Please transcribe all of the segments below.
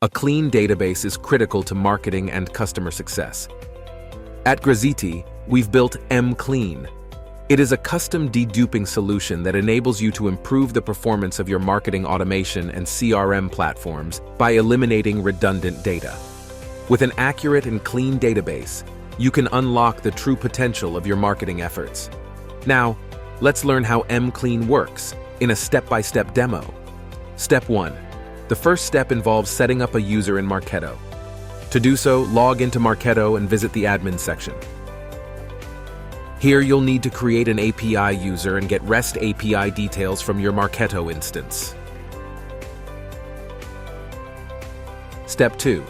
A clean database is critical to marketing and customer success. At Graziti, we've built mClean. It is a custom deduping solution that enables you to improve the performance of your marketing automation and CRM platforms by eliminating redundant data. With an accurate and clean database, you can unlock the true potential of your marketing efforts. Now, let's learn how mClean works in a step-by-step demo. Step 1. The first step involves setting up a user in Marketo. To do so, log into Marketo and visit the admin section. Here you'll need to create an API user and get REST API details from your Marketo instance. Step 2.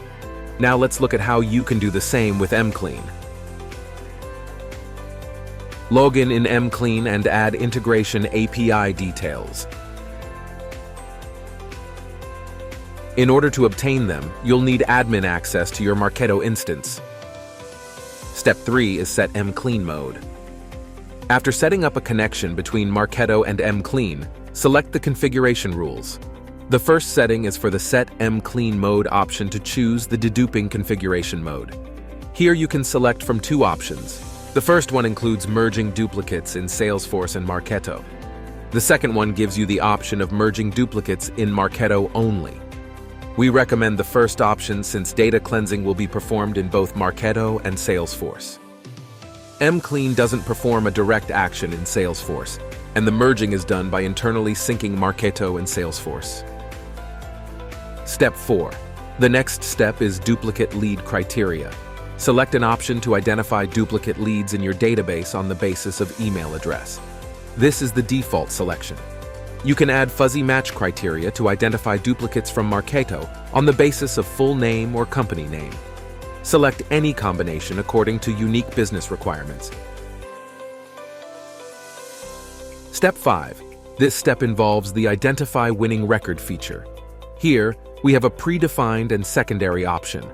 Now let's look at how you can do the same with mClean. Log in mClean and add integration API details. In order to obtain them, you'll need admin access to your Marketo instance. Step 3 is set mClean mode. After setting up a connection between Marketo and mClean, select the configuration rules. The first setting is for the Set mClean Mode option to choose the deduping configuration mode. Here you can select from two options. The first one includes merging duplicates in Salesforce and Marketo. The second one gives you the option of merging duplicates in Marketo only. We recommend the first option since data cleansing will be performed in both Marketo and Salesforce. mClean doesn't perform a direct action in Salesforce, and the merging is done by internally syncing Marketo and Salesforce. Step 4. The next step is duplicate lead criteria. Select an option to identify duplicate leads in your database on the basis of email address. This is the default selection. You can add fuzzy match criteria to identify duplicates from Marketo on the basis of full name or company name. Select any combination according to unique business requirements. Step 5. This step involves the Identify Winning Record feature. Here, we have a predefined and secondary option.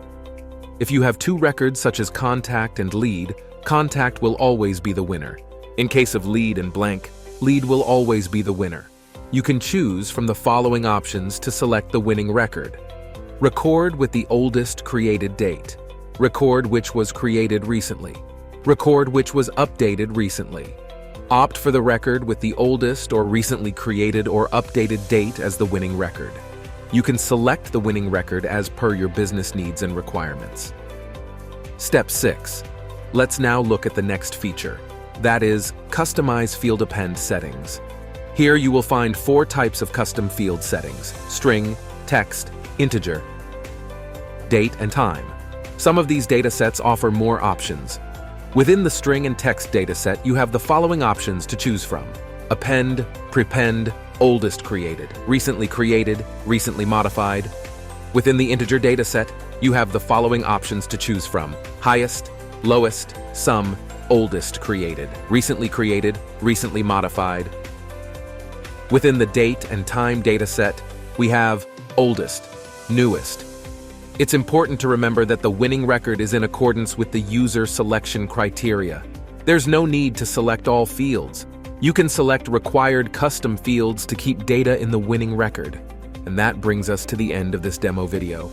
If you have two records such as contact and lead, contact will always be the winner. In case of lead and blank, lead will always be the winner. You can choose from the following options to select the winning record. Record with the oldest created date. Record which was created recently. Record which was updated recently. Opt for the record with the oldest or recently created or updated date as the winning record. You can select the winning record as per your business needs and requirements. Step 6. Let's now look at the next feature. That is, Customize Field Append settings. Here you will find 4 types of custom field settings: string, text, integer, date, and time. Some of these datasets offer more options. Within the string and text dataset, you have the following options to choose from: append, prepend, oldest created, recently modified. Within the integer dataset, you have the following options to choose from: highest, lowest, sum, oldest created, recently modified. Within the date and time dataset, we have oldest, newest. It's important to remember that the winning record is in accordance with the user selection criteria. There's no need to select all fields. You can select required custom fields to keep data in the winning record. And that brings us to the end of this demo video.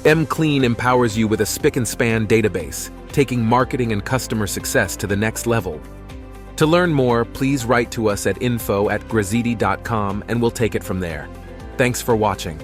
mClean empowers you with a spick-and-span database, taking marketing and customer success to the next level. To learn more, please write to us at info@graziti.com and we'll take it from there. Thanks for watching.